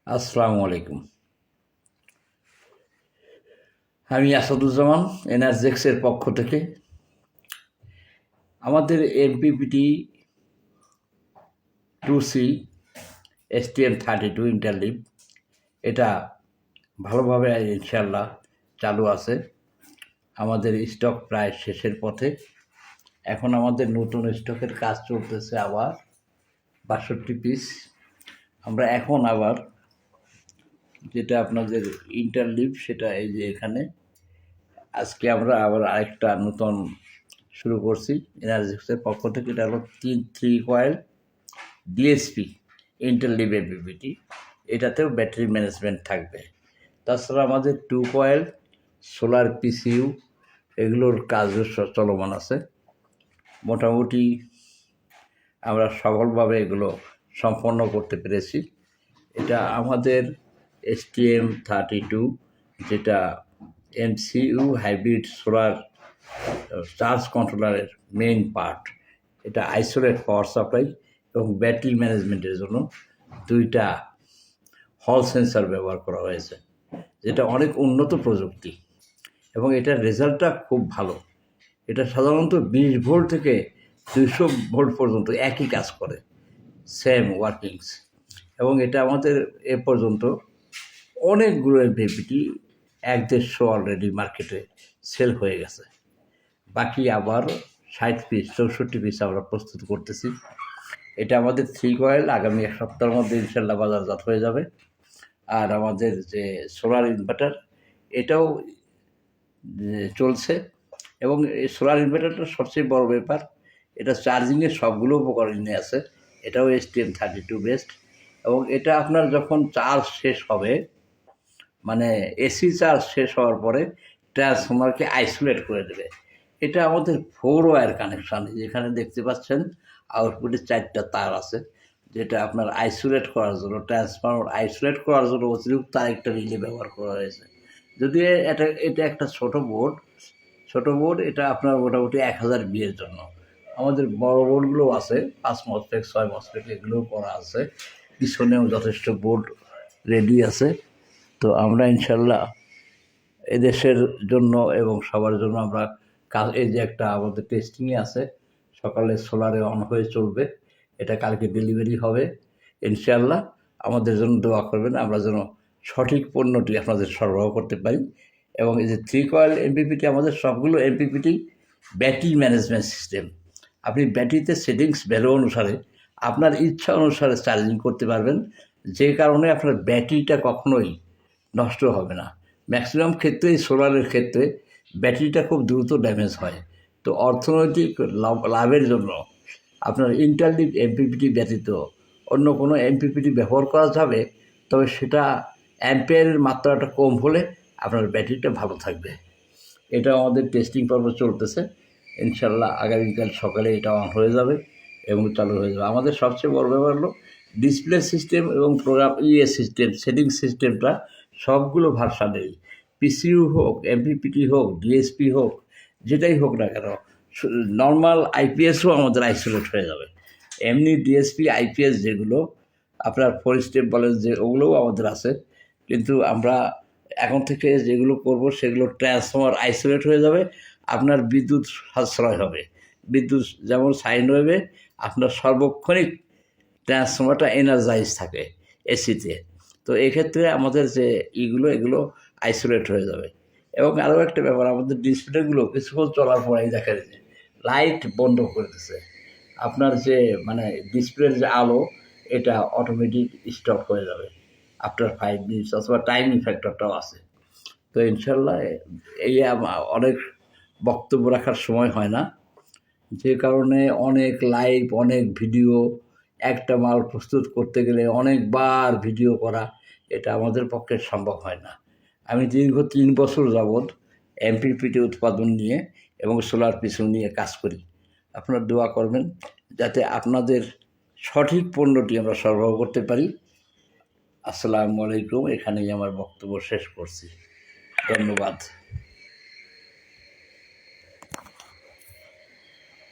আসসালামু আলাইকুম। আমি আসাদুজ্জামান এনার্জেক্সের পক্ষ থেকে। আমাদের এমপিপিটি 2C STM32 ইন্টারলিভ এটা ভালোভাবে ইনশাল্লাহ চালু আছে। আমাদের স্টক প্রায় শেষের পথে। এখন আমাদের নতুন স্টকের কাজ চলতেছে আবার ৬২ পিস। আমরা এখন আবার যেটা আপনাদের ইন্টারলিভ সেটা এই যে এখানে আজকে আমরা আবার আরেকটা নতুন শুরু করছি এনার্জেক্সের পক্ষ থেকে। এটা হলো 3 কয়েল ডিএসপি ইন্টারলিভ এমপিপিটি। এটাতেও ব্যাটারি ম্যানেজমেন্ট থাকবে। তাছাড়া আমাদের 2 কয়েল সোলার পিসিইউ এগুলোর কাজও চলমান আছে। মোটামুটি আমরা সফলভাবে এগুলো সম্পন্ন করতে পেরেছি। এটা আমাদের STM32 যেটা MCU হাইব্রিড সোলার চার্জ কন্ট্রোলারের মেইন পার্ট। এটা আইসোলেট পাওয়ার সাপ্লাই এবং ব্যাটারি ম্যানেজমেন্টের জন্য 2টা হল সেন্সর ব্যবহার করা হয়েছে, যেটা অনেক উন্নত প্রযুক্তি এবং এটার রেজাল্টটা খুব ভালো। এটা সাধারণত 20 ভোল্ট থেকে 200 ভোল্ট পর্যন্ত একই কাজ করে, সেম ওয়ার্কিংস। এবং এটা আমাদের এ পর্যন্ত অনেকগুলো এমপিপিটি 1-150 অলরেডি মার্কেটে সেল হয়ে গেছে। বাকি আবার 60 পিস 64 পিস আমরা প্রস্তুত করতেছি। এটা আমাদের 3 কয়েল আগামী 1 সপ্তাহের মধ্যে ইনশাল্লাহ বাজারজাত হয়ে যাবে। আর আমাদের যে সোলার ইনভার্টার এটাও চলছে। এবং এই সোলার ইনভার্টারটা সবচেয়ে বড় ব্যাপার, এটা চার্জিংয়ের সবগুলো উপকরণই আছে। এটাও STM32 বেস্ট। এবং এটা আপনার যখন চার্জ শেষ হবে, মানে এসি চার্জ শেষ হওয়ার পরে ট্রান্সফর্মারকে আইসোলেট করে দেবে। এটা আমাদের 4 ওয়্যার কানেকশান। যেখানে দেখতে পাচ্ছেন আউটপুটে 4টা তার আছে, যেটা আপনার আইসোলেট করার জন্য, ট্রান্সফর্মার আইসোলেট করার জন্য অতিরিক্ত আরেকটা রিলে ব্যবহার করা হয়েছে। যদি এটা একটা ছোটো বোর্ড, এটা আপনার মোটামুটি 1000 বিয়ের জন্য। আমাদের বড় বোর্ডগুলো আছে, 5 মসফেট 6 মসফেট এগুলোও করা আছে। পিছনেও যথেষ্ট বোর্ড রেডি আছে। তো আমরা ইনশাল্লাহ এদেশের জন্য এবং সবার জন্য আমরা কাল এই যে একটা আমাদের টেস্টিংয়ে আছে, সকালে সোলারে অন হয়ে চলবে। এটা কালকে ডেলিভারি হবে ইনশাল্লাহ। আমাদের জন্য দোয়া করবেন, আমরা যেন সঠিক পণ্যটি আপনাদের সরবরাহ করতে পারি। এবং এই যে 3 কয়েল এমপিপিটি, আমাদের সবগুলো এমপিপিটি ব্যাটারি ম্যানেজমেন্ট সিস্টেম। আপনি ব্যাটারিতে সেটিংস ভ্যালু অনুসারে আপনার ইচ্ছা অনুসারে চার্জিং করতে পারবেন, যে কারণে আপনার ব্যাটারিটা কখনোই নষ্ট হবে না। ম্যাক্সিমাম ক্ষেত্রেই সোলারের ক্ষেত্রে ব্যাটারিটা খুব দ্রুত ড্যামেজ হয়। তো অর্থনৈতিক লাভের জন্য আপনার ইন্টারলিভ এমপিপিটি ব্যতীত অন্য কোনো এমপিপিটি ব্যবহার করা যাবে, তবে সেটা অ্যাম্পিয়ারের মাত্রাটা কম হলে আপনার ব্যাটারিটা ভালো থাকবে। এটা আমাদের টেস্টিং পর্ব চলতেছে। ইনশাল্লাহ আগামীকাল সকালে এটা অন হয়ে যাবে এবং চালু হয়ে যাবে। আমাদের সবচেয়ে বড় ব্যাপার হলো ডিসপ্লে সিস্টেম এবং প্রোগ্রাম সিস্টেম, সেটিং সিস্টেমটা সবগুলো ভার্সানেই, পিসিইউ হোক, এমপিপিটি হোক, ডিএসপি হোক, যেটাই হোক না কেন, নর্মাল আইপিএসও আমাদের আইসোলেট হয়ে যাবে। এমনি ডিএসপি আইপিএস যেগুলো আপনার 4 স্টেপ বলেন, যে ওগুলোও আমাদের আছে। কিন্তু আমরা এখন থেকে যেগুলো করব সেগুলো ট্রান্সফর্মার আইসোলেট হয়ে যাবে, আপনার বিদ্যুৎ সাশ্রয় হবে। বিদ্যুৎ যেমন সাইন ওয়েভে আপনার সর্বক্ষণিক ট্রান্সফর্মারটা এনার্জাইজ থাকে এসিতে। তো এক্ষেত্রে আমাদের যে এগুলো আইসোলেট হয়ে যাবে। এবং আরও একটা ব্যাপার, আমাদের ডিসপ্লেগুলো কিছুক্ষণ চলার পরেই দেখা যাচ্ছে লাইট বন্ধ করে দিচ্ছে। আপনার যে মানে ডিসপ্লের যে আলো, এটা অটোমেটিক স্টপ হয়ে যাবে আফটার 5 মিনিটস, অথবা টাইমিং ফ্যাক্টরটাও আছে। তো ইনশাল্লাহ এই অনেক বক্তব্য রাখার সময় হয় না, যে কারণে অনেক লাইভ, অনেক ভিডিও, একটা মাল প্রস্তুত করতে গেলে অনেকবার ভিডিও করা, এটা আমাদের পক্ষে সম্ভব হয় না। আমি দীর্ঘ 3 বছর যাবৎ এমপিপিটি উৎপাদন নিয়ে এবং সোলার পিছন নিয়ে কাজ করি। আপনারা দোয়া করবেন যাতে আপনাদের সঠিক পণ্যটি আমরা সরবরাহ করতে পারি। আসসালামু আলাইকুম। এখানেই আমার বক্তব্য শেষ করছি। ধন্যবাদ।